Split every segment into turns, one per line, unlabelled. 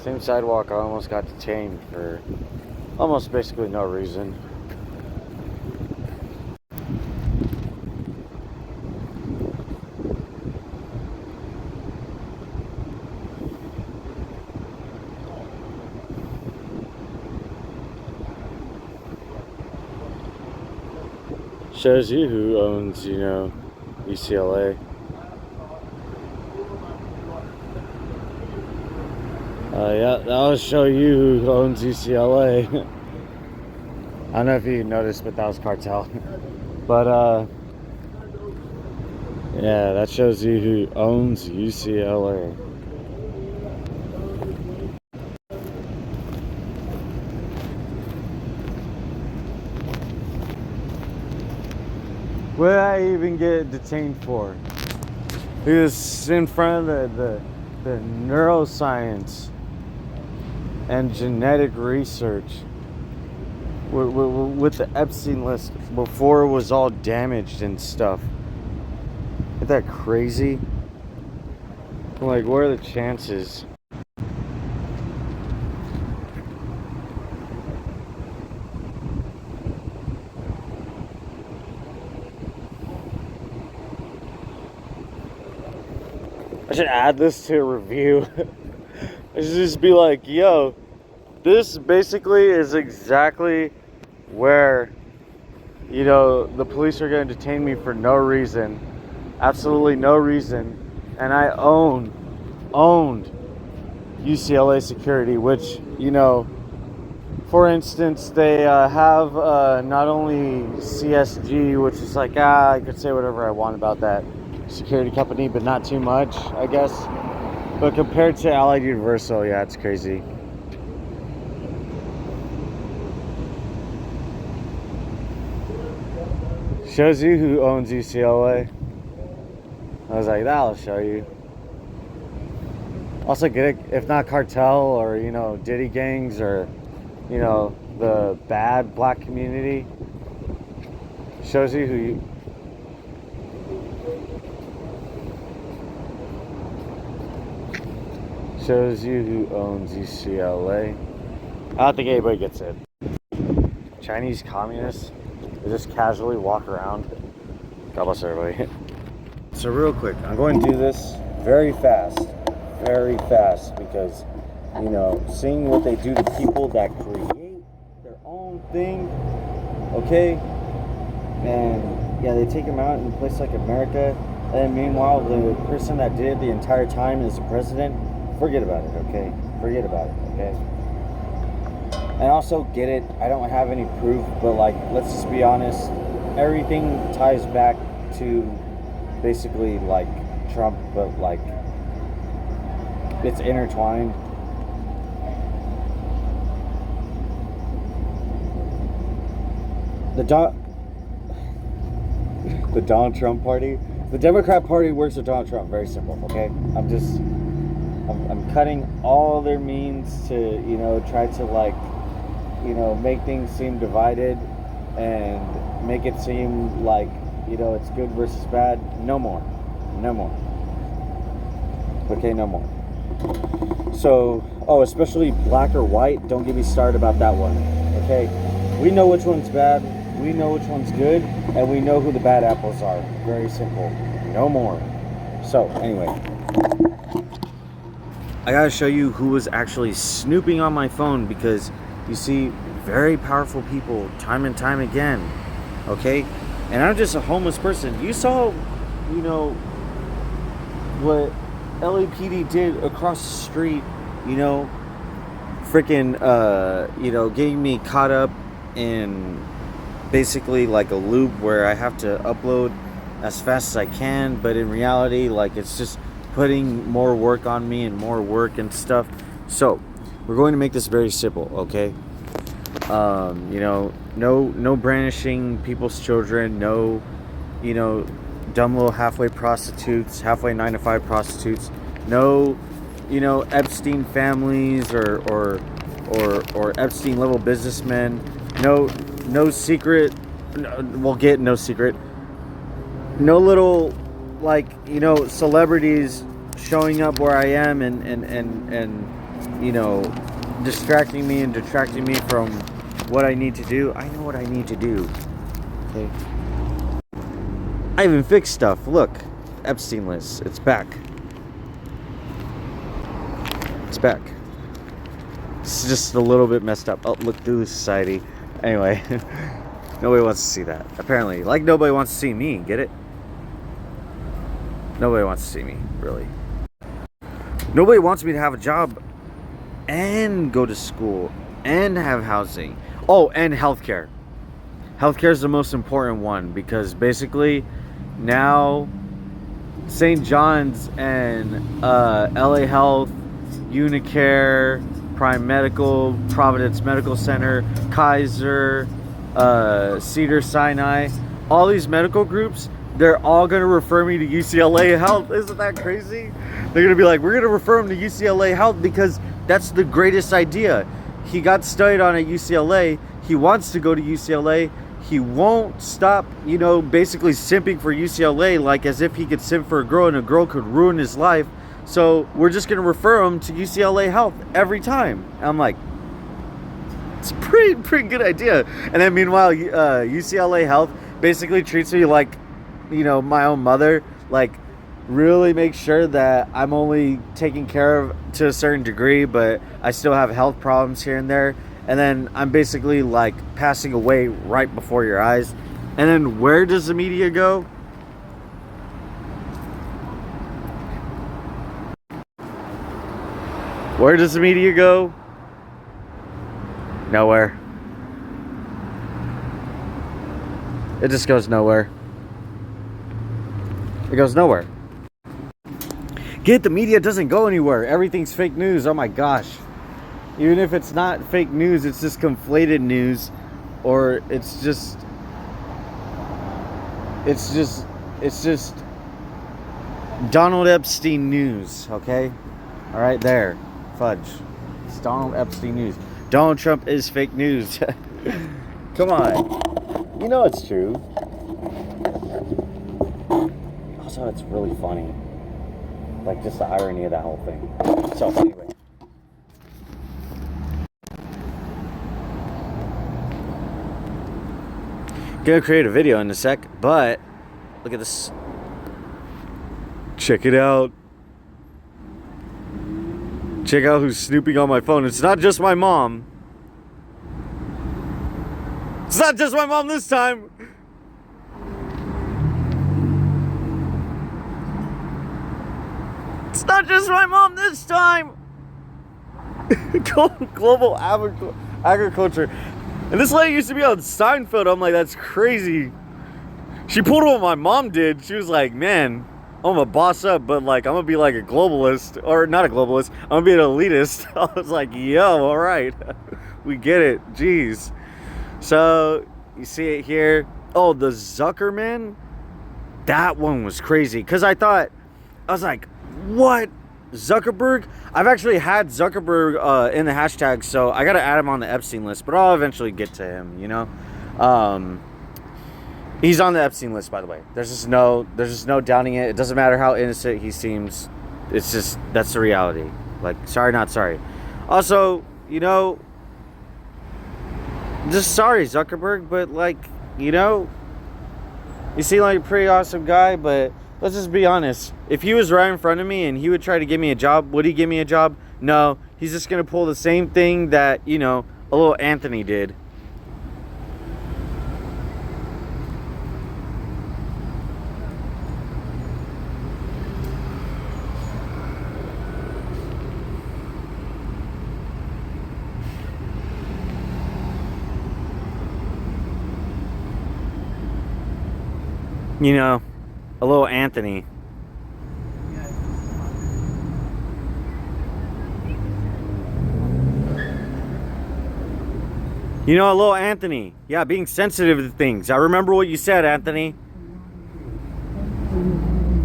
Same sidewalk, I almost got detained for almost basically no reason. Shows you who owns, UCLA. Yeah, that'll show you who owns UCLA. I don't know if you noticed, but that was cartel. But, yeah, that shows you who owns UCLA. What did I even get detained for? He was in front of the neuroscience and genetic research with the Epstein list before it was all damaged and stuff. Isn't that crazy? Like, what are the chances? I should add this to a review. I should just be like, yo, this basically is exactly where, the police are going to detain me for no reason. Absolutely no reason. And I owned UCLA security, which, for instance, they have not only CSG, which is like, I could say whatever I want about that security company, but not too much, I guess. But compared to Allied Universal, yeah, it's crazy. Shows you who owns UCLA. I was like, that'll show you. Also get it, if not cartel or, Diddy gangs or, the bad black community. Shows you who you... Shows you who owns UCLA. I don't think anybody gets it. Chinese communists, they just casually walk around. God bless everybody. So real quick, I'm going to do this very fast, because, seeing what they do to people that create their own thing, okay? And yeah, they take them out in a place like America, and meanwhile, the person that did the entire time is the president. Forget about it, okay? Forget about it, okay? And also, get it, I don't have any proof, but, let's just be honest. Everything ties back to basically, Trump, but, it's intertwined. The Donald Trump party. The Democrat Party works with Donald Trump. Very simple, okay? I'm cutting all their means to, try to, make things seem divided and make it seem like, it's good versus bad. No more. Okay, no more. So, especially black or white, don't get me started about that one, okay? We know which one's bad, we know which one's good, and we know who the bad apples are. Very simple. No more. So, anyway, I gotta show you who was actually snooping on my phone, because you see very powerful people time and time again, okay? And I'm just a homeless person. You saw, what LAPD did across the street, getting me caught up in basically like a loop where I have to upload as fast as I can, but in reality, it's just putting more work on me and more work and stuff. So we're going to make this very simple, okay? No brandishing people's children, no, dumb little halfway prostitutes, halfway 9-to-5 prostitutes, no, Epstein families or Epstein level businessmen, no secret, we'll get no secret, no little, celebrities showing up where I am and you know, distracting me and detracting me from what I need to do. I know what I need to do. Okay. I even fixed stuff. Look, Epstein list. It's back. It's back. It's just a little bit messed up. Oh, look through society. Anyway, nobody wants to see that. Apparently, like nobody wants to see me. Get it? Nobody wants to see me, really. Nobody wants me to have a job and go to school and have housing. Oh, and healthcare. Healthcare is the most important one because basically now St. John's and LA Health, Unicare, Prime Medical, Providence Medical Center, Kaiser, Cedar Sinai, all these medical groups, they're all going to refer me to UCLA Health. Isn't that crazy? They're going to be like, we're going to refer him to UCLA Health because that's the greatest idea. He got studied on at UCLA. He wants to go to UCLA. He won't stop, you know, basically simping for UCLA, like as if he could simp for a girl and a girl could ruin his life. So we're just going to refer him to UCLA Health every time. And I'm like, it's a pretty good idea. And then meanwhile, UCLA Health basically treats me like, you know, my own mother. Like, really make sure that I'm only taken care of to a certain degree, but I still have health problems here and there. And then I'm basically like passing away right before your eyes. And then where does the media go? Where does the media go? Nowhere. It just goes nowhere. It goes nowhere. Get the media doesn't go anywhere. Everything's fake news. Oh my gosh. Even if it's not fake news, it's just conflated news, or it's just Donald Epstein news, okay? All right, there. Fudge. It's Donald Epstein news. Donald Trump is fake news. Come on. You know it's true. Also, it's really funny. Like, just the irony of that whole thing. So, anyway. Gonna create a video in a sec, but look at this. Check it out. Check out who's snooping on my phone. It's not just my mom. It's not just my mom this time. It's not just my mom this time. Global agriculture. And this lady used to be on Seinfeld. I'm like, that's crazy. She pulled what my mom did. She was like, man, I'm gonna boss up, but like, I'm gonna be like a globalist. Or not a globalist. I'm gonna be an elitist. I was like, yo, all right. We get it. Jeez. So, you see it here. Oh, the Zuckerman. That one was crazy. Because I was like, what? Zuckerberg? I've actually had Zuckerberg in the hashtag, so I gotta add him on the Epstein list, but I'll eventually get to him, you know. He's on the Epstein list, by the way. There's just no doubting it. It doesn't matter how innocent he seems. It's just, that's the reality. Like, sorry, not sorry. Also, you know, just sorry, Zuckerberg, but like, you know, you seem like a pretty awesome guy, but let's just be honest. If he was right in front of me and he would try to give me a job, would he give me a job? No. He's just going to pull the same thing that, you know, a little Anthony did. You know, a little Anthony. You know, a little Anthony. Yeah, being sensitive to things. I remember what you said, Anthony.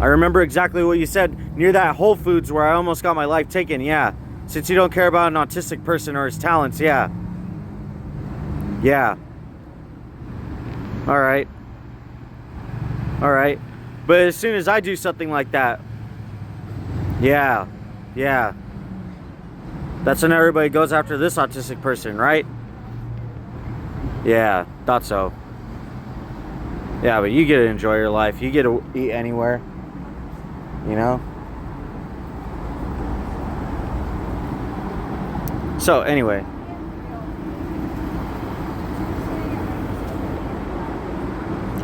I remember exactly what you said near that Whole Foods where I almost got my life taken. Yeah. Since you don't care about an autistic person or his talents. Yeah. Yeah. All right. All right. But as soon as I do something like that, yeah. That's when everybody goes after this autistic person, right? Yeah, thought so. Yeah, but you get to enjoy your life. You get to eat anywhere. You know? So, anyway.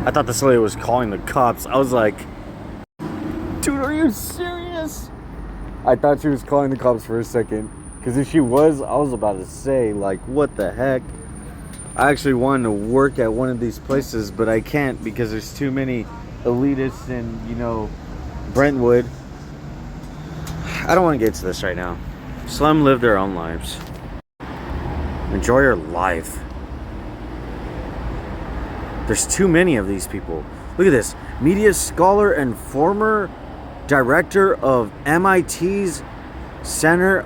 I thought this lady was calling the cops. I was like, dude, are you serious? I thought she was calling the cops for a second. Because if she was, I was about to say, like, what the heck? I actually wanted to work at one of these places, but I can't because there's too many elitists in, you know, Brentwood. I don't want to get to this right now. Just let them live their own lives. Enjoy your life. There's too many of these people. Look at this. Media scholar and former director of MIT's Center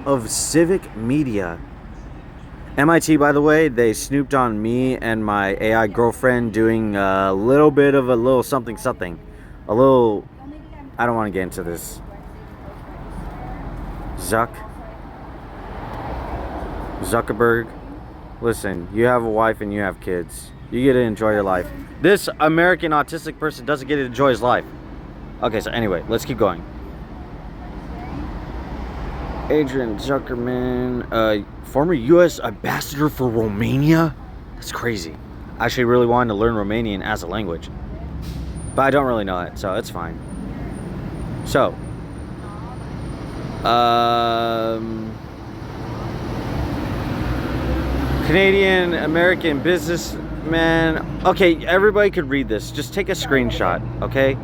of Civic Media. MIT, by the way, they snooped on me and my AI girlfriend doing a little bit of a little something. A little... I don't want to get into this. Zuckerberg. Listen, you have a wife and you have kids. You get to enjoy your life. This American autistic person doesn't get to enjoy his life. Okay, so anyway, let's keep going. Adrian Zuckerman, former U.S. ambassador for Romania? That's crazy. I actually really wanted to learn Romanian as a language. But I don't really know it, so it's fine. So. Canadian American businessman. Okay, everybody could read this. Just take a screenshot, okay?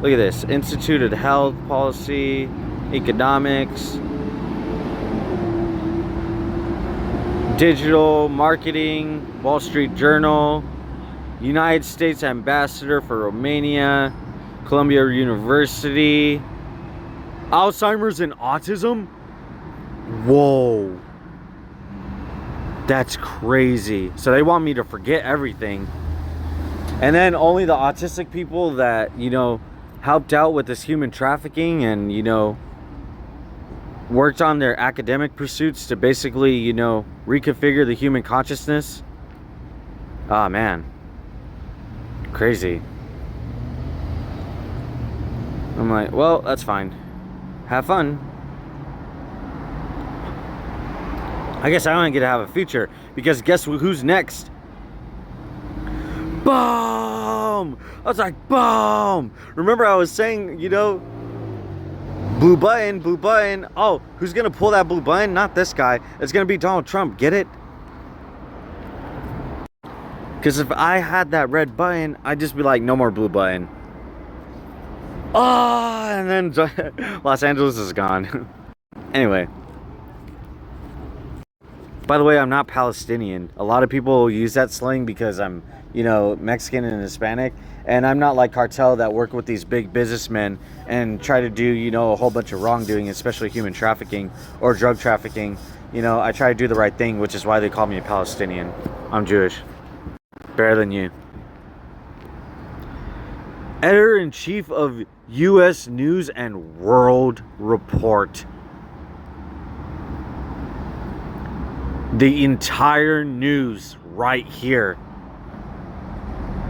Look at this. Institute of Health Policy, Economics, Digital Marketing, Wall Street Journal, United States Ambassador for Romania, Columbia University, Alzheimer's and Autism? Whoa. That's crazy. So they want me to forget everything. And then only the autistic people that, you know, helped out with this human trafficking and, you know, worked on their academic pursuits to basically, you know, reconfigure the human consciousness. Ah, man. Crazy. I'm like, well, that's fine. Have fun. I guess I don't get to have a future because guess who's next? Boom! I was like, boom! Remember I was saying, you know, blue button, blue button. Oh, who's gonna pull that blue button? Not this guy. It's gonna be Donald Trump. Get it? Because if I had that red button, I'd just be like, no more blue button. Oh, and then Los Angeles is gone. Anyway. By the way, I'm not Palestinian. A lot of people use that slang because I'm, you know, Mexican and Hispanic. And I'm not like cartel that work with these big businessmen and try to do, you know, a whole bunch of wrongdoing, especially human trafficking or drug trafficking. You know, I try to do the right thing, which is why they call me a Palestinian. I'm Jewish. Better than you. Editor-in-Chief of U.S. News and World Report. The entire news right here.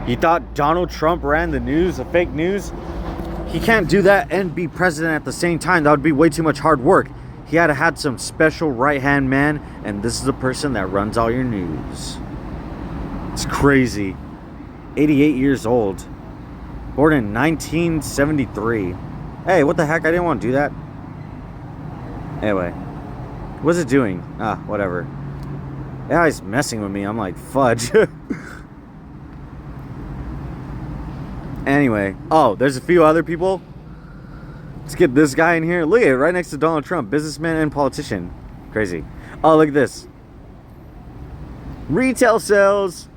You thought Donald Trump ran the news, the fake news? He can't do that and be president at the same time. That would be way too much hard work. He had to have some special right-hand man, and this is the person that runs all your news. It's crazy. 88 years old. Born in 1973. Hey, what the heck? I didn't want to do that. Anyway. What's it doing? Ah, whatever. Yeah, he's messing with me. I'm like, fudge. Anyway. Oh, there's a few other people. Let's get this guy in here. Look at it, right next to Donald Trump. Businessman and politician. Crazy. Oh, look at this. Retail sales.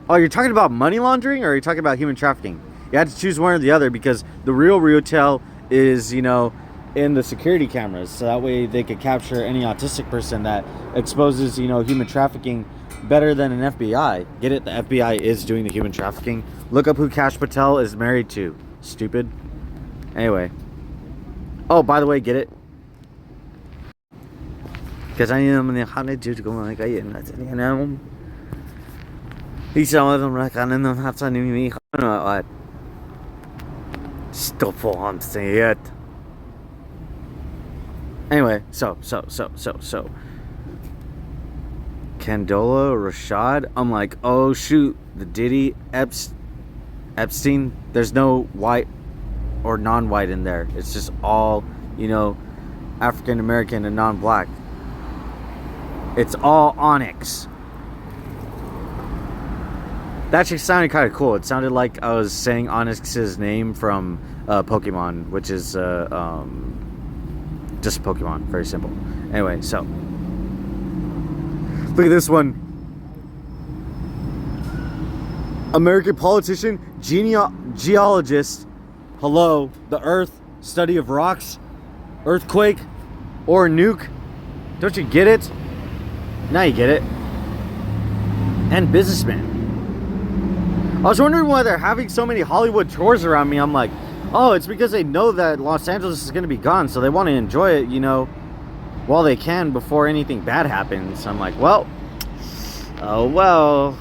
Oh, you're talking about money laundering or are you talking about human trafficking? You had to choose one or the other because the real retail is, you know, in the security cameras. So that way they could capture any autistic person that exposes, you know, human trafficking better than an FBI. Get it? The FBI is doing the human trafficking. Look up who Kash Patel is married to. Stupid. Anyway. Oh, by the way, get it? Kasi hani çocuk olmak ayın yani hiç anlamadım kanının hapsani mi at stop for I'm saying. Anyway, so Candola Rashad. I'm like, oh shoot, the Diddy Epstein. There's no white or non-white in there. It's just all, African American and non-black. It's all Onyx. That actually sounded kind of cool. It sounded like I was saying Onyx's name from Pokemon, which is just Pokemon. Very simple. Anyway, so look at this one. American politician, geologist. Hello, the Earth, study of rocks, earthquake, or nuke. Don't you get it? Now you get it. And businessman. I was wondering why they're having so many Hollywood tours around me. I'm like, oh, it's because they know that Los Angeles is going to be gone, so they want to enjoy it, while they can before anything bad happens. I'm like, well, oh well,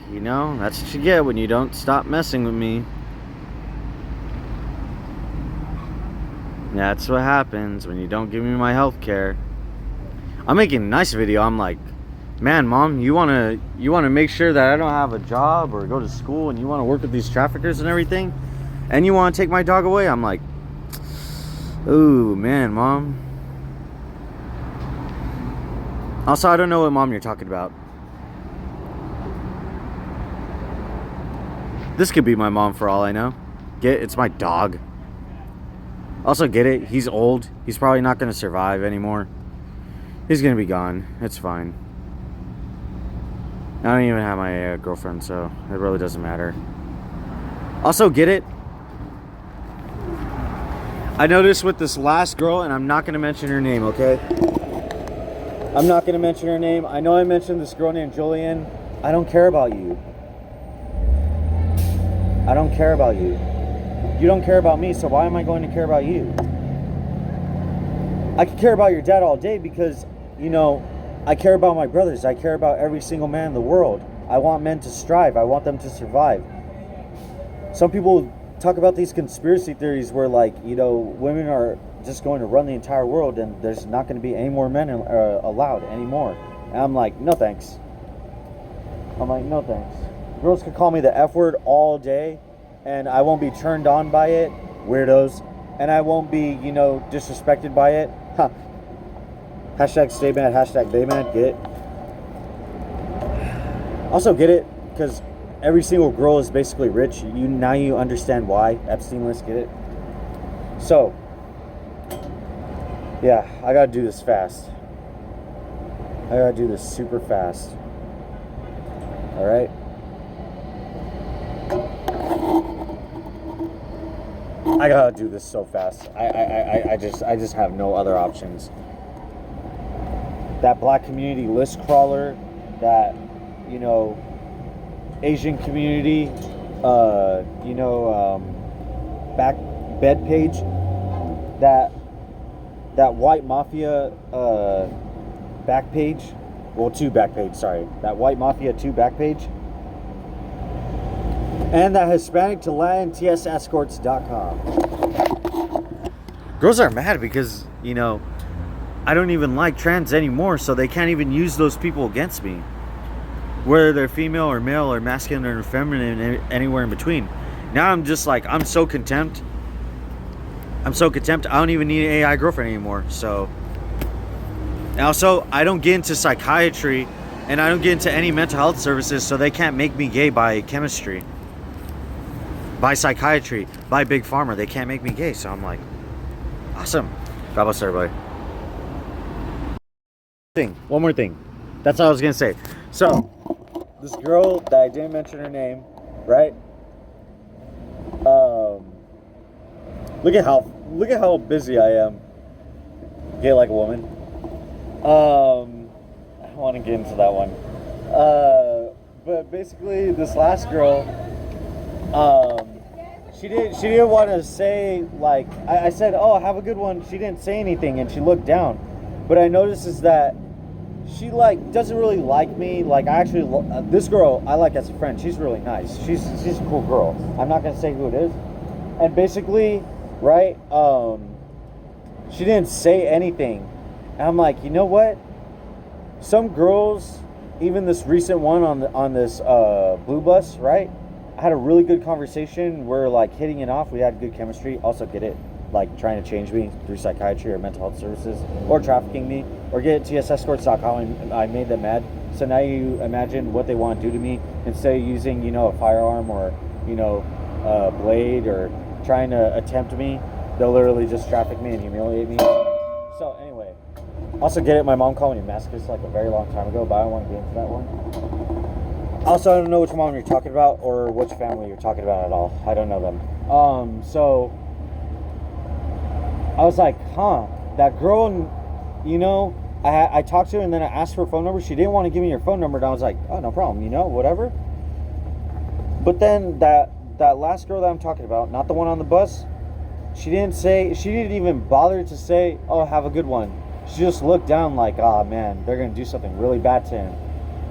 that's what you get when you don't stop messing with me. That's what happens when you don't give me my health care. I'm making a nice video. I'm like, man, Mom, you wanna make sure that I don't have a job or go to school, and you want to work with these traffickers and everything, and you want to take my dog away? I'm like, ooh, man, Mom. Also, I don't know what mom you're talking about. This could be my mom for all I know. It's my dog. Also, get it? He's old. He's probably not going to survive anymore. He's going to be gone. It's fine. I don't even have my girlfriend, so it really doesn't matter. Also, get it? I noticed with this last girl, and I'm not going to mention her name, okay? I'm not going to mention her name. I know I mentioned this girl named Julian. I don't care about you. I don't care about you. You don't care about me, so why am I going to care about you? I could care about your dad all day because, I care about my brothers. I care about every single man in the world. I want men to strive. I want them to survive. Some people talk about these conspiracy theories where, women are just going to run the entire world and there's not going to be any more men allowed anymore. And I'm like, no thanks. Girls could call me the F word all day and I won't be turned on by it. Weirdos. And I won't be, disrespected by it. Huh. Hashtag stay mad, hashtag they mad, get it? Also get it, because every single girl is basically rich. Now you understand why. Epstein list, get it? So, yeah, I gotta do this fast. I gotta do this super fast. Alright? I gotta do this so fast. I just have no other options. That black community list crawler, that, Asian community, back bed page, that white mafia back page, two back page, sorry, that white mafia 2 back page, and that Hispanic to Latin tsescorts.com. Girls are mad because, I don't even like trans anymore, so they can't even use those people against me. Whether they're female or male or masculine or feminine, anywhere in between. Now I'm just like, I'm so contempt. I don't even need an AI girlfriend anymore. So, and also, I don't get into psychiatry and I don't get into any mental health services, so they can't make me gay by chemistry, by psychiatry, by Big Pharma. They can't make me gay. So I'm like, awesome. God bless everybody. One more thing. That's all I was gonna say. So, this girl that I didn't mention her name, right? Look at how busy I am. Gay like a woman. I don't want to get into that one. But basically, this last girl, she didn't want to say, I said, oh, have a good one. She didn't say anything, and she looked down. But I noticed is that she like doesn't really like me. Like I actually this girl I like as a friend. She's really nice. She's a cool girl. I'm not gonna say who it is. And basically, right? She didn't say anything. And I'm like, you know what? Some girls, even this recent one on this blue bus, right? I had a really good conversation. We're like hitting it off. We had good chemistry. Also, get it, like trying to change me through psychiatry or mental health services, or trafficking me, or get it tsescorts.com. And I made them mad. So now you imagine what they want to do to me instead of using, you know, a firearm or, you know, a blade or trying to attempt me. They'll literally just traffic me and humiliate me. So anyway, also get it. My mom called me a masochist like a very long time ago, but I don't want to get into that one. Also, I don't know which mom you're talking about or which family you're talking about at all. I don't know them. So I was like, huh, that girl, you know, I talked to her and then I asked for her phone number. She didn't want to give me her phone number, and I was like, oh, no problem, you know, whatever. But then that last girl that I'm talking about, not the one on the bus, she didn't even bother to say, oh, have a good one. She just looked down like, oh man, they're gonna do something really bad to him.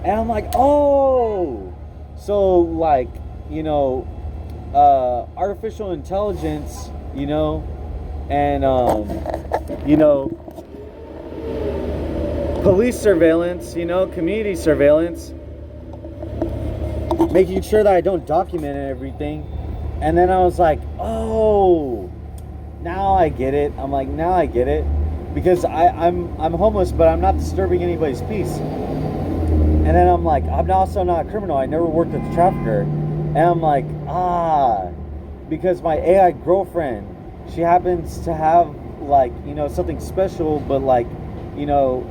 And I'm like, oh, so like, you know, artificial intelligence, you know, and you know, police surveillance, you know, community surveillance, making sure that I don't document everything. And then I was like, oh, now I get it. I'm like, now I get it, because I'm homeless, but I'm not disturbing anybody's peace. And then I'm like, I'm also not a criminal. I never worked with a trafficker. And I'm like, because my AI girlfriend, she happens to have like, you know, something special, but like, you know,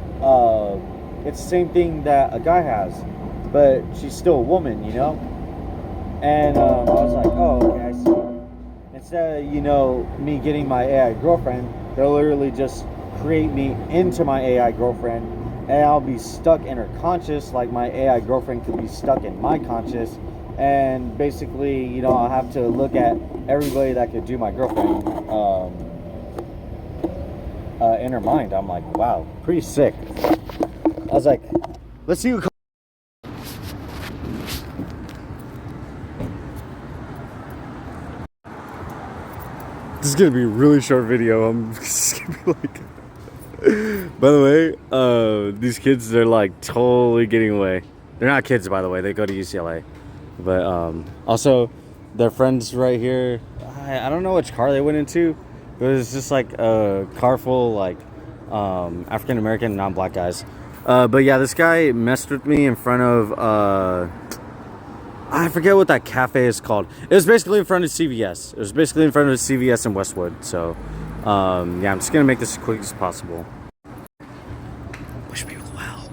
it's the same thing that a guy has, but she's still a woman, you know. And I was like, oh, okay, I see. Instead of, you know, me getting my AI girlfriend, they'll literally just create me into my AI girlfriend, and I'll be stuck in her conscious like my AI girlfriend could be stuck in my conscious. And basically, you know, I'll have to look at everybody that could do my girlfriend in her mind. I'm like, wow, pretty sick. I was like, let's see who. This is gonna be a really short video. I'm just gonna be like, by the way, these kids, they're like totally getting away. They're not kids, by the way. They go to UCLA, but also their friends right here. I don't know which car they went into. It was just like a car full like African American, non-black guys. But yeah, this guy messed with me in front of I forget what that cafe is called. It was basically in front of CVS. It was basically in front of CVS in Westwood. So, yeah, I'm just gonna make this as quick as possible. Wish me well.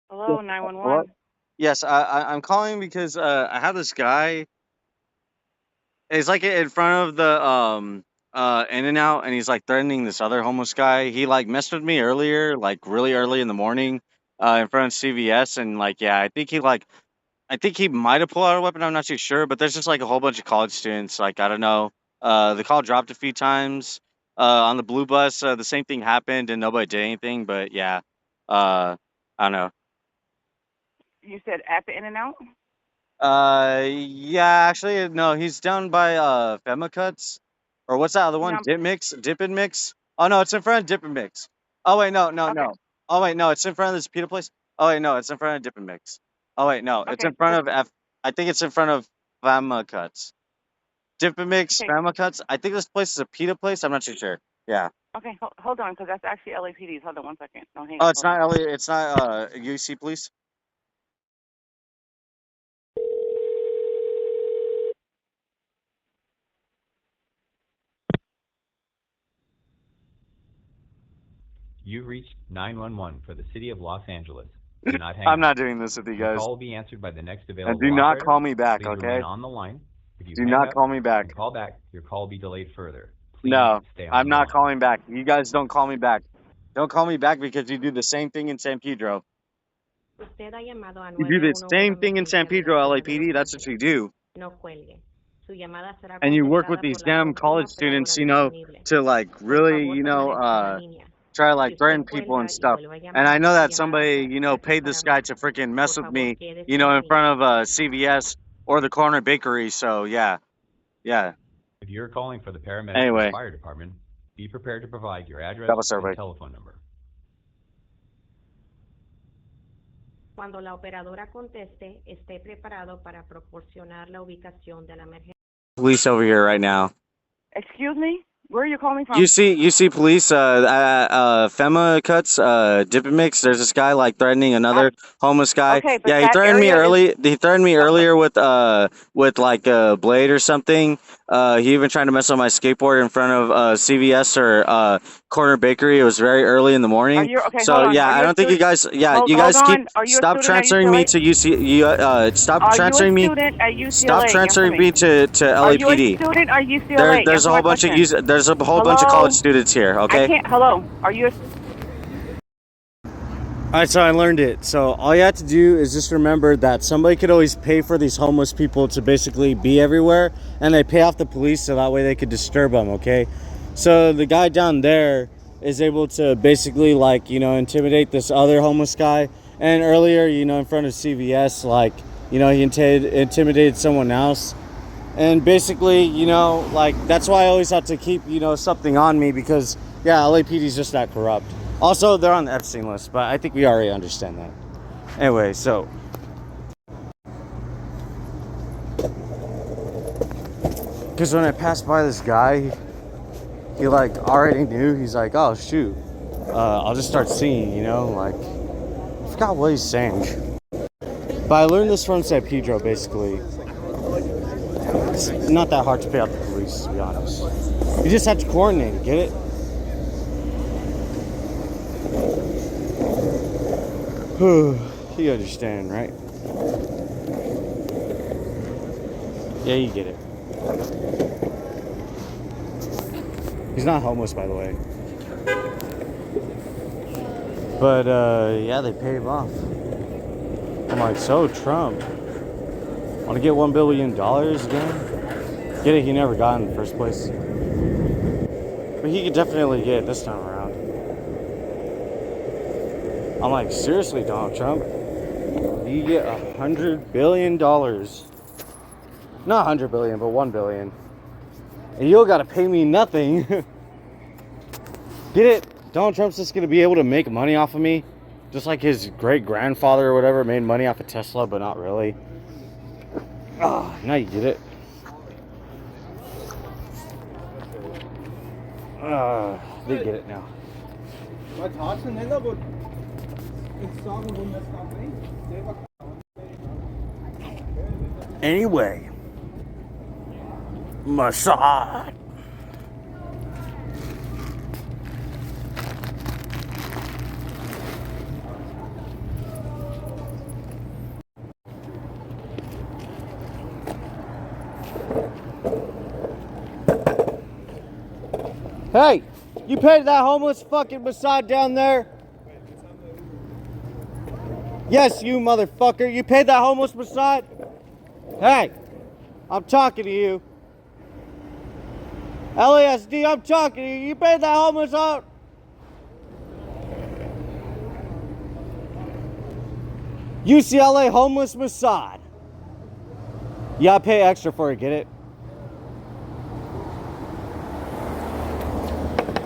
Hello, 911.
Hello? Yes, I'm calling because I have this guy. He's like in front of the In and Out, and he's like threatening this other homeless guy. He like messed with me earlier, like really early in the morning, in front of CVS, and like yeah, I think he might have pulled out a weapon. I'm not too sure, but there's just like a whole bunch of college students. Like I don't know. The call dropped a few times. On the blue bus, the same thing happened and nobody did anything. But yeah, I don't know.
You said at the In and Out?
Yeah, actually, no. He's down by Fema Cuts, or what's that other one?
No.
Dip and Mix. Oh no, it's in front of Dip and Mix. Oh wait, no, no,
Okay.
no. Oh wait, no, it's in front of this pita place. Oh wait, no, it's in front of Dip and Mix. Oh wait, no, it's
Okay.
in front of I think it's in front of Fama Cuts. Dip and Mix,
Okay.
Fama Cuts. I think this place is a pita place. I'm not too sure. Yeah.
Okay. Hold on, because that's actually LAPD's. Hold on 1 second. No, hang
Oh,
up.
it's not Elliot. It's not UC Police.
You reached 911 for the city of Los Angeles. Do not hang
I'm
up.
not doing this with you
Your
guys.
call will be answered by the next
And
available
do not
operator.
call me back,
Please
okay?
remain on the line. If you
Do
hang
not
up
call me back.
and call back, your call will be delayed further. Please
No,
stay on
I'm
the
not
line.
calling back. You guys don't call me back. Don't call me back because you do the same thing in San Pedro.
Usted ha llamado a
You do the
911
same thing in San
emergencia de
Pedro,
la ciudad de
LAPD.
Los
That's what you
Ángeles.
do.
No cuelgue. Su llamada será
And you work with
contestada
these
por la
damn
próxima
college students,
operadora
you know,
disponible.
to like
Por
really,
favor,
you know,
permanezca en la línea.
try to
Si
like
usted
threaten people
cuelga
and
y
stuff.
vuelve a
And I
llamar,
know
su
that
llamada
somebody,
será
you know, paid this guy
grabada.
to freaking mess
Por
with
favor,
me,
quédese
you
en
know,
la
in front
línea.
of CVS or the corner bakery. So yeah, yeah.
If you're calling for the paramedic or
Anyway,
fire department, be prepared to provide your address
that was
and
everybody.
telephone number.
Cuando la operadora conteste, esté preparado para proporcionar la ubicación de la emergencia.
Police over here right now.
Excuse me? Where are you calling
You
from?
see police FEMA cuts dipping mix. There's this guy like threatening another homeless guy.
Okay, but
Yeah, he
that
threatened me
area is
early. He threatened me
but
earlier with like a blade or something. He even tried to mess up my skateboard in front of CVS or corner bakery. It was very early in the
are
morning.
you okay, hold
So
on.
yeah,
Are
I
you a
don't think you
student?
guys. Yeah, you
Hold
guys keep
on. Are you a
stop
student at
transferring me
UCLA?
to stop
Are you a
transferring me.
student at
Stop
UCLA? Answer
transferring
me.
me to
Are you a
LAPD.
student at UCLA?
There's a
Answer my
whole bunch of
question.
there's a whole bunch of college
Hello?
students here.
I
Okay.
can't. Hello? Are you a
All right, so I learned it. So all you have to do is just remember that somebody could always pay for these homeless people to basically be everywhere, and they pay off the police so that way they could disturb them, okay? So the guy down there is able to basically like, you know, intimidate this other homeless guy. And earlier, you know, in front of CVS, like, you know, he intimidated someone else. And basically, you know, like that's why I always have to keep, you know, something on me because yeah, LAPD is just that corrupt. Also, they're on the Epstein list, but I think we already understand that. Anyway, so because when I passed by this guy, he like already knew. He's like, oh shoot, I'll just start singing, you know, like I forgot what he's saying. But I learned this from San Pedro, basically. It's not that hard to pay out the police, to be honest. You just have to coordinate, get it? You understand, right? Yeah, you get it. He's not homeless, by the way. But, yeah, they pay him off. I'm like, so Trump, want to get $1 billion again? Get it? He never got in the first place. But he could definitely get it this time around. I'm like, seriously, Donald Trump? You get $100 billion. Not 100 billion, but 1 billion. And you don't gotta pay me nothing. Get it? Donald Trump's just gonna be able to make money off of me. Just like his great grandfather or whatever made money off of Tesla, but not really. Ah, now you get it. They get it now. Anyway, Mossad. Hey, you paid that homeless fucking Mossad down there? Yes, you motherfucker. You paid that homeless Mossad? Hey, I'm talking to you. LASD, I'm talking to you. You paid that homeless out? UCLA homeless Mossad. You gotta pay extra for it, get it?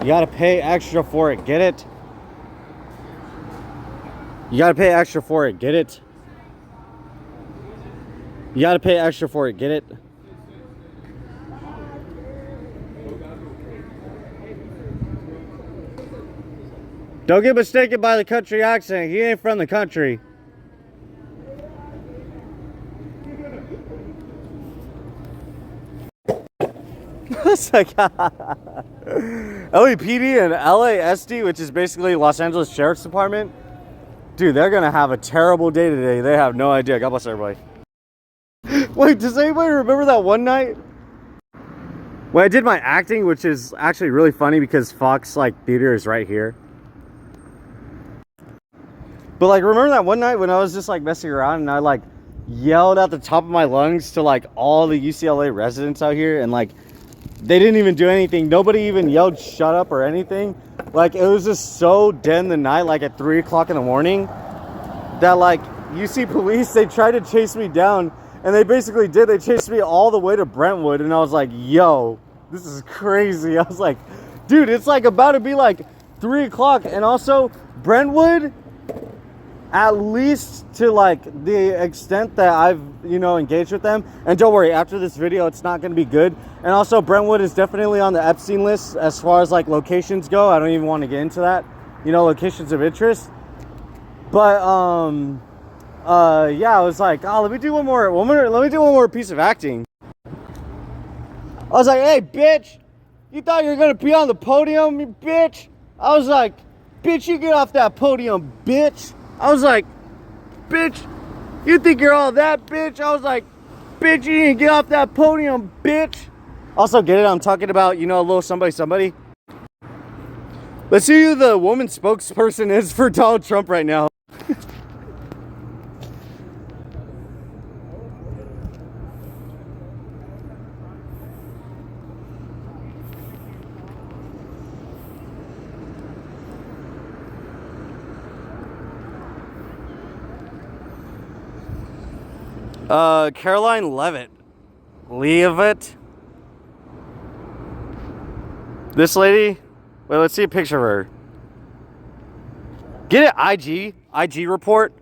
You gotta pay extra for it, get it? You gotta pay extra for it, get it? You gotta pay extra for it, get it? Don't get mistaken by the country accent. He ain't from the country. It's like LAPD and LASD, which is basically Los Angeles Sheriff's Department. Dude, they're gonna have a terrible day today. They have no idea. God bless everybody. Wait, does anybody remember that one night when I did my acting, which is actually really funny because Fox like theater is right here. But like, remember that one night when I was just like messing around and I like yelled at the top of my lungs to like all the UCLA residents out here, and like they didn't even do anything. Nobody even yelled shut up or anything. Like, it was just so dead in the night, like at 3 o'clock in the morning, that like, you see police, they tried to chase me down, and they basically did. They chased me all the way to Brentwood, and I was like, yo, this is crazy. I was like, dude, it's like about to be like 3 o'clock, and also Brentwood, at least to like the extent that I've, you know, engaged with them, and don't worry, after this video it's not going to be good. And also Brentwood is definitely on the Epstein list as far as like locations go. I don't even want to get into that, you know, locations of interest. But yeah, I was like, oh, let me do one more piece of acting. I was like, hey bitch, you thought you were gonna be on the podium, you bitch? I was like, bitch, you get off that podium, bitch. I was like, bitch, you think you're all that, bitch? I was like, bitch, you need to get off that podium, bitch. Also, get it? I'm talking about, you know, a little somebody. Let's see who the woman spokesperson is for Donald Trump right now. Caroline Leavitt. This lady, wait, let's see a picture of her. Get it, IG report,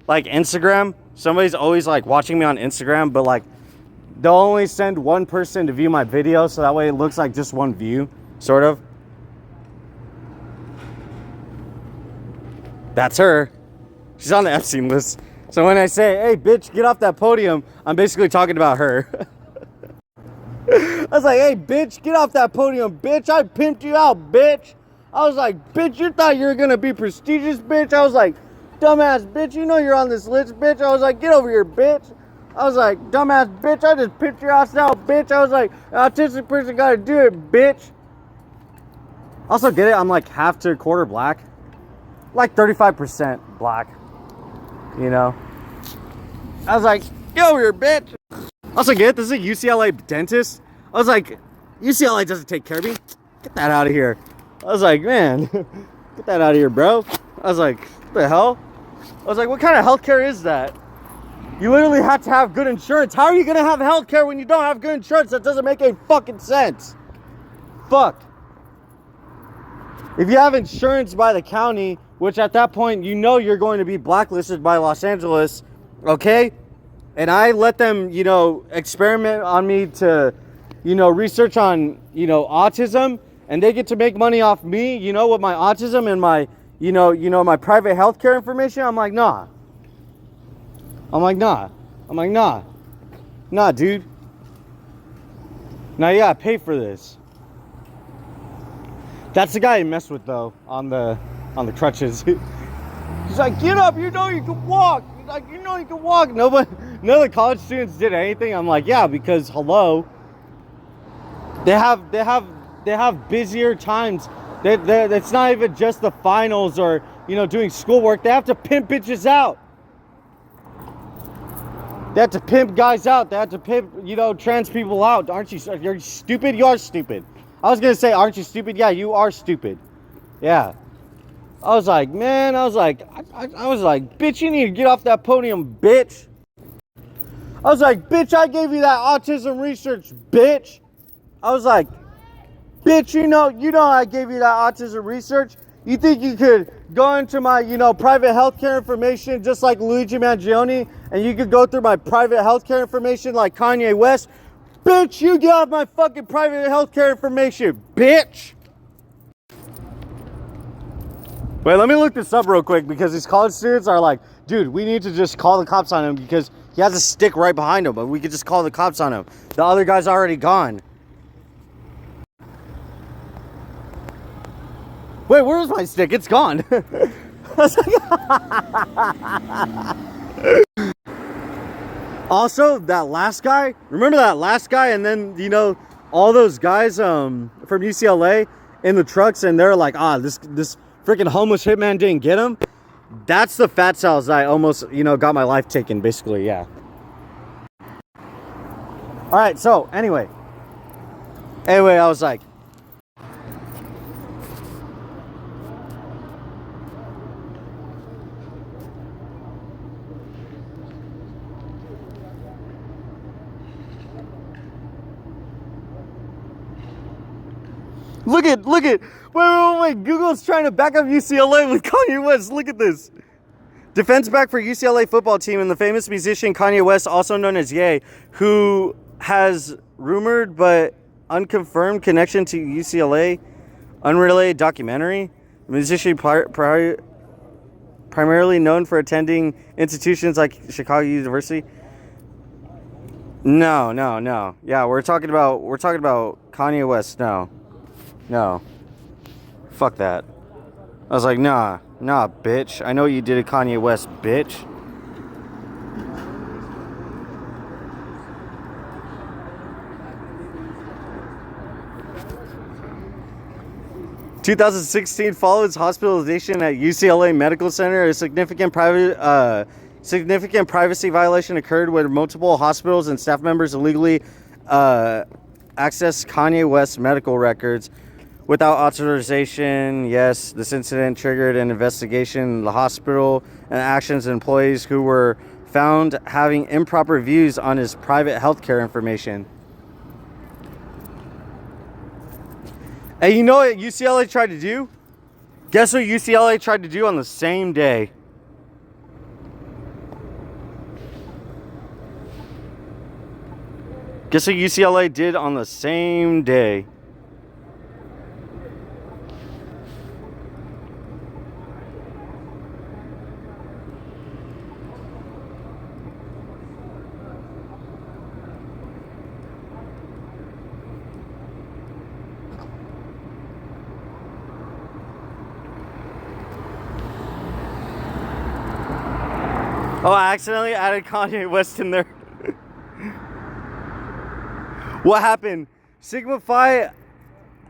like Instagram. Somebody's always like watching me on Instagram, but like they'll only send one person to view my video, so that way it looks like just one view, sort of. That's her. She's on the Epstein list. So when I say, hey, bitch, get off that podium, I'm basically talking about her. I was like, hey, bitch, get off that podium, bitch. I pimped you out, bitch. I was like, bitch, you thought you were going to be prestigious, bitch. I was like, dumbass, bitch, you know you're on this list, bitch. I was like, get over here, bitch. I was like, dumbass, bitch, I just pimped your ass out, bitch. I was like, an autistic person got to do it, bitch. Also, get it? I'm like half to a quarter black. Like 35% black. You know? I was like, get over here, bitch. Also, get it? This is a UCLA dentist. I was like, UCLA doesn't take care of me. Get that out of here. I was like, man, get that out of here, bro. I was like, what the hell? I was like, what kind of healthcare is that? You literally have to have good insurance. How are you going to have healthcare when you don't have good insurance? That doesn't make any fucking sense. Fuck. If you have insurance by the county, which at that point, you know you're going to be blacklisted by Los Angeles, okay? And I let them, you know, experiment on me to, you know, research on, you know, autism, and they get to make money off me, you know, with my autism and my, you know, my private healthcare information. I'm like, nah. Nah, dude. Now you gotta pay for this. That's the guy I messed with though, on the crutches. He's like, get up, you know you can walk. He's like, you know you can walk. None of the college students did anything. I'm like, yeah, because hello. They have busier times. It's not even just the finals or, you know, doing schoolwork. They have to pimp bitches out. They have to pimp guys out. They have to pimp, you know, trans people out. Aren't you? You're stupid. You are stupid. I was gonna say, aren't you stupid? Yeah, you are stupid. Yeah. I was like, man, I was like, bitch, you need to get off that podium, bitch. I was like, bitch, I gave you that autism research, bitch. I was like, bitch, you know I gave you that autism research. You think you could go into my, you know, private healthcare information just like Luigi Mangione, and you could go through my private healthcare information like Kanye West? Bitch, you get off my fucking private healthcare information, bitch. Wait, let me look this up real quick, because these college students are like, dude, we need to just call the cops on him because he has a stick right behind him, but we could just call the cops on him. The other guy's already gone. Wait, where's my stick? It's gone. Also, that last guy, remember that last guy? And then, you know, all those guys from UCLA in the trucks, and they're like, this freaking homeless hitman didn't get him. That's the fat cells I almost, you know, got my life taken, basically, yeah. All right, so anyway, I was like, Look at. Wait. Google's trying to back up UCLA with Kanye West. Look at this. Defense back for UCLA football team and the famous musician Kanye West, also known as Ye, who has rumored but unconfirmed connection to UCLA, unrelated documentary. The musician primarily known for attending institutions like Chicago University. No. Yeah, we're talking about Kanye West. No. Fuck that. I was like, nah, bitch. I know you did a Kanye West, bitch. ...2016 followed his hospitalization at UCLA Medical Center. A significant privacy violation occurred where multiple hospitals and staff members illegally accessed Kanye West's medical records without authorization. Yes, this incident triggered an investigation in the hospital and actions of employees who were found having improper views on his private healthcare information. And you know what UCLA tried to do? Guess what UCLA tried to do on the same day? Guess what UCLA did on the same day? Oh, I accidentally added Kanye West in there. What happened? Sigma Phi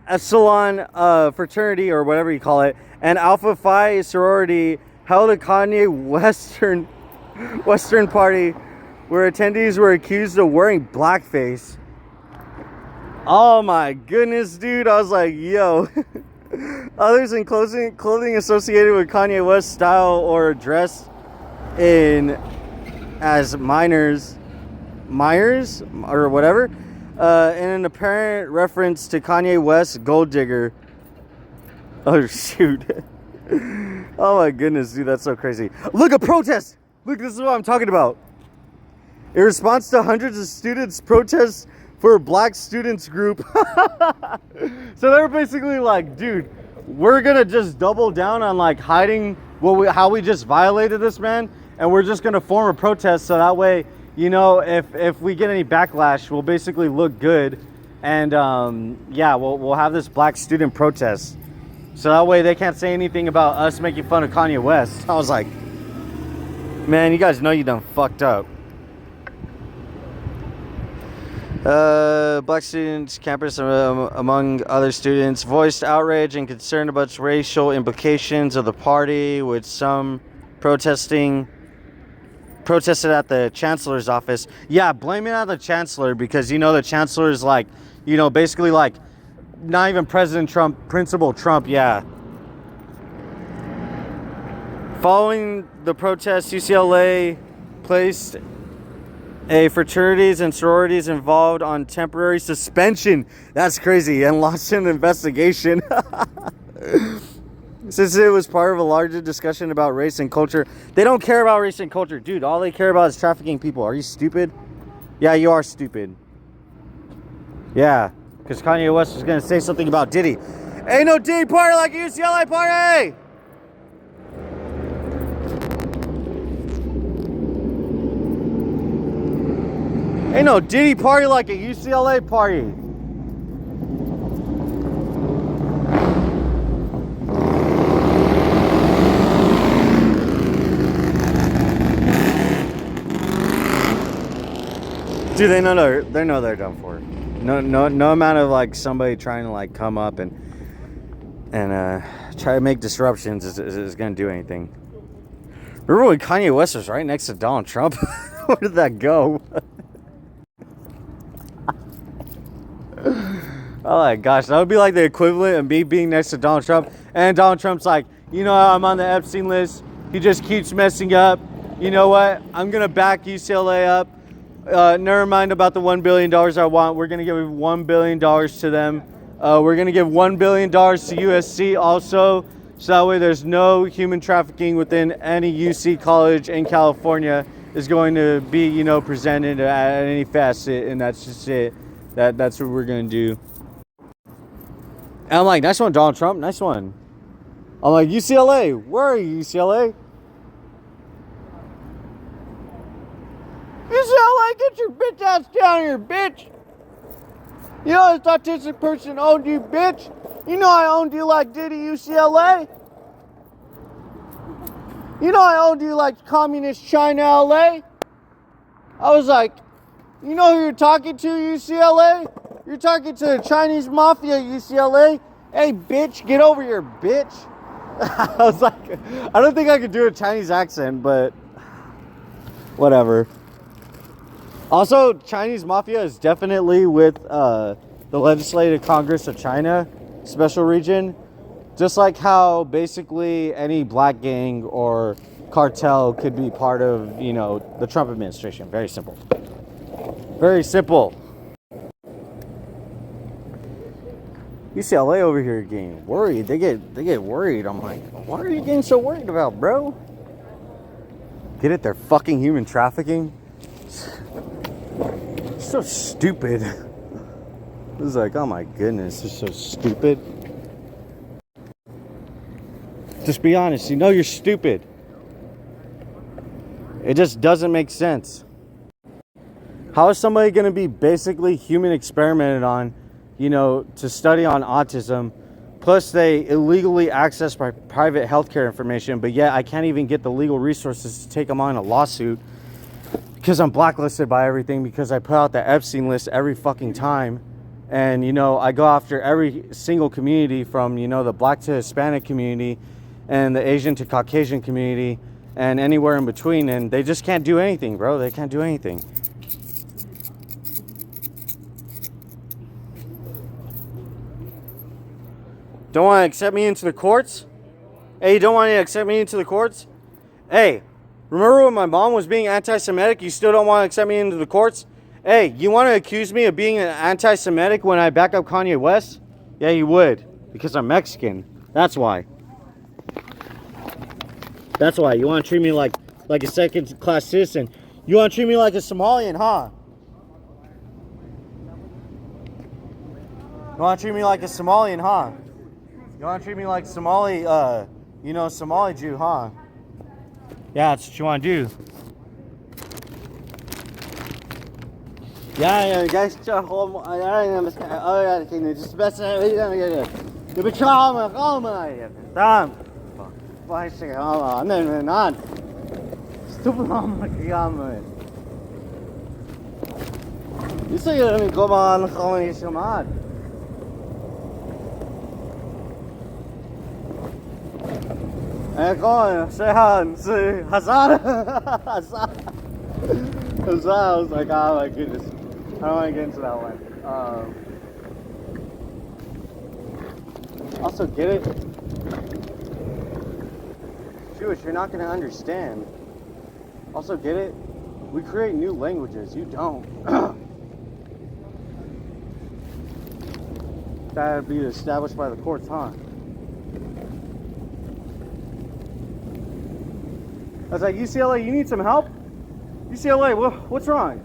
Epsilon fraternity, or whatever you call it, and Alpha Phi sorority held a Kanye Western party where attendees were accused of wearing blackface. Oh my goodness, dude. I was like, yo. Others in clothing associated with Kanye West's style or dress in as Myers or whatever, in an apparent reference to Kanye West's Gold Digger. Oh shoot. Oh my goodness, dude, that's so crazy. Look, a protest. Look, this is what I'm talking about. In response to hundreds of students' protests for a black students group. So they're basically like, dude, we're gonna just double down on like hiding how we just violated this man, and we're just gonna form a protest so that way, you know, if we get any backlash, we'll basically look good, and yeah, we'll have this black student protest, so that way they can't say anything about us making fun of Kanye West. I was like, man, you guys know you done fucked up. Black students, campus, among other students, voiced outrage and concern about racial implications of the party, with some protested at the chancellor's office. Yeah, blame it on the chancellor, because, you know, the chancellor is like, you know, basically like not even President Trump, Principal Trump, yeah. Following the protest, UCLA placed fraternities and sororities involved on temporary suspension. That's crazy. And launched an investigation. Since it was part of a larger discussion about race and culture. They don't care about race and culture. Dude, all they care about is trafficking people. Are you stupid? Yeah, you are stupid. Yeah, because Kanye West was going to say something about Diddy. Ain't no Diddy party like a UCLA party! Ain't no Diddy party like a UCLA party. Dude, they know they're done for. No amount of like somebody trying to like come up and try to make disruptions is gonna do anything. Remember when Kanye West was right next to Donald Trump? Where did that go? Oh my gosh, that would be like the equivalent of me being next to Donald Trump, and Donald Trump's like, you know, I'm on the Epstein list. He just keeps messing up. You know what? I'm gonna back UCLA up. Never mind about the $1 billion I want. We're gonna give $1 billion to them We're gonna give $1 billion to USC also, so that way there's no human trafficking within any UC college in California is going to be, you know, presented at any facet, and that's just it. That's what we're gonna do. And I'm like, nice one, Donald Trump, nice one. I'm like, UCLA, where are you, UCLA? UCLA, get your bitch ass down here, bitch. You know this autistic person owned you, bitch. You know I owned you like Diddy, UCLA. You know I owned you like communist China, LA. I was like, you know who you're talking to, UCLA? You're talking to the Chinese mafia, UCLA. Hey, bitch, get over here, bitch. I was like, I don't think I could do a Chinese accent, but whatever. Also, Chinese mafia is definitely with the Legislative Congress of China special region. Just like how basically any black gang or cartel could be part of, you know, the Trump administration. Very simple. Very simple. UCLA over here getting worried. They get worried. I'm like, what are you getting so worried about, bro? Get it? They're fucking human trafficking. So stupid. It was like, oh my goodness, it's so stupid. Just be honest. You know you're stupid. It just doesn't make sense. How is somebody going to be basically human experimented on, you know, to study on autism, plus they illegally access my private healthcare information, but yet I can't even get the legal resources to take them on a lawsuit because I'm blacklisted by everything, because I put out the Epstein list every fucking time. And, you know, I go after every single community from, you know, the black to Hispanic community and the Asian to Caucasian community and anywhere in between. And they just can't do anything, bro. They can't do anything. Don't want to accept me into the courts? Hey, you don't want to accept me into the courts? Hey, remember when my mom was being anti-Semitic? You still don't want to accept me into the courts? Hey, you want to accuse me of being an anti-Semitic when I back up Kanye West? Yeah, you would. Because I'm Mexican. That's why. That's why. You want to treat me like a second-class citizen. You want to treat me like a Somalian, huh? You want to treat me like a Somalian, huh? You want to treat me like Somali, you know, Somali Jew, huh? Yeah, that's what you want to do. Ja, guys, just best you betrouw me, komen. Damn. Weiß ich, aber nein. Stupid mama, man. You say you're gonna come on, you mad. Hey, go on, say hi, say Hazard. Hazard. I was like, oh my goodness. I don't want to get into that one. Also, get it? Jewish, you're not going to understand. Also, get it? We create new languages. You don't. That'd be established by the courts, huh? I was like, UCLA, you need some help? UCLA, what's wrong?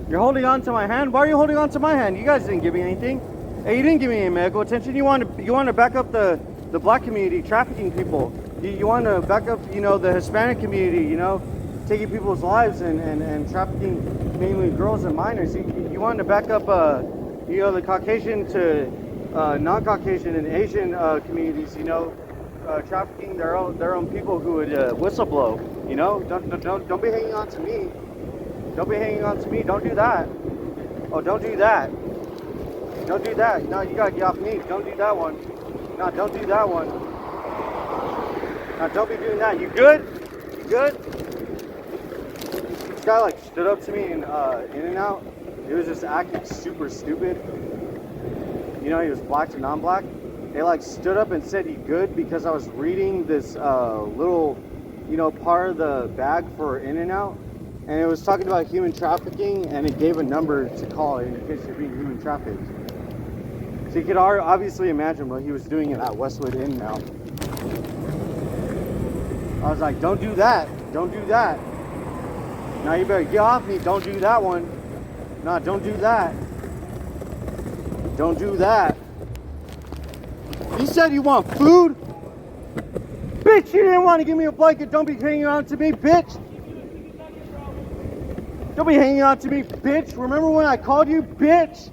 You're holding on to my hand? Why are you holding on to my hand? You guys didn't give me anything. Hey, you didn't give me any medical attention. You want to back up the black community, trafficking people. You want to back up, you know, the Hispanic community, you know, taking people's lives and trafficking mainly girls and minors. You want to back up, you know, the Caucasian to non-Caucasian and Asian communities, you know, trafficking their own people who would whistleblow. You know, don't be hanging on to me. Don't be hanging on to me. Don't do that. Oh, don't do that. Don't do that. No, you gotta get off me. Don't do that one. No, don't do that one. No, don't be doing that. You good? You good? This guy like stood up to me in In-N-Out. He was just acting super stupid. You know, he was black to non-black. They like stood up and said, "You good?" because I was reading this little, you know, part of the bag for In-N-Out, and it was talking about human trafficking, and it gave a number to call in case you're being human trafficked. So you could obviously imagine what he was doing at Westwood Inn now. I was like, don't do that. Don't do that. Now you better get off me. Don't do that one. No, don't do that. Don't do that. You said you want food? Bitch, you didn't want to give me a blanket. Don't be hanging on to me, bitch. Don't be hanging on to me, bitch. Remember when I called you, bitch?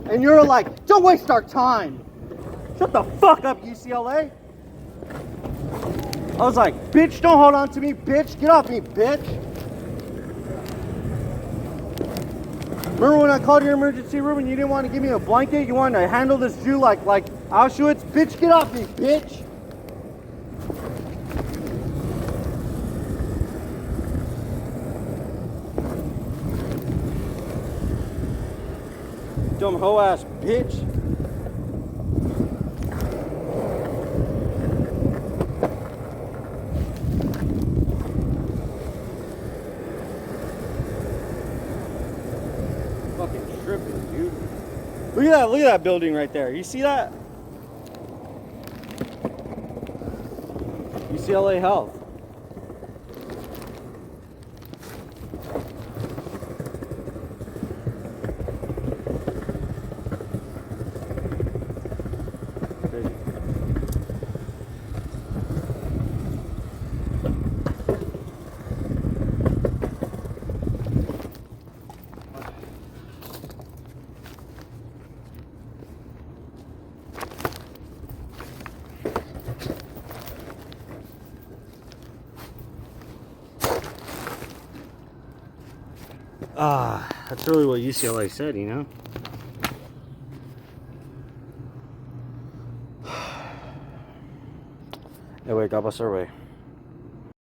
And you're like, don't waste our time. Shut the fuck up, UCLA. I was like, bitch, don't hold on to me, bitch. Get off me, bitch. Remember when I called your emergency room and you didn't want to give me a blanket? You wanted to handle this Jew like Auschwitz? Bitch, get off me, bitch. Dumb hoe ass bitch. Fucking tripping, dude. Look at that building right there. You see that? UCLA Health. That's really what UCLA said, you know? Anyway, God bless our way.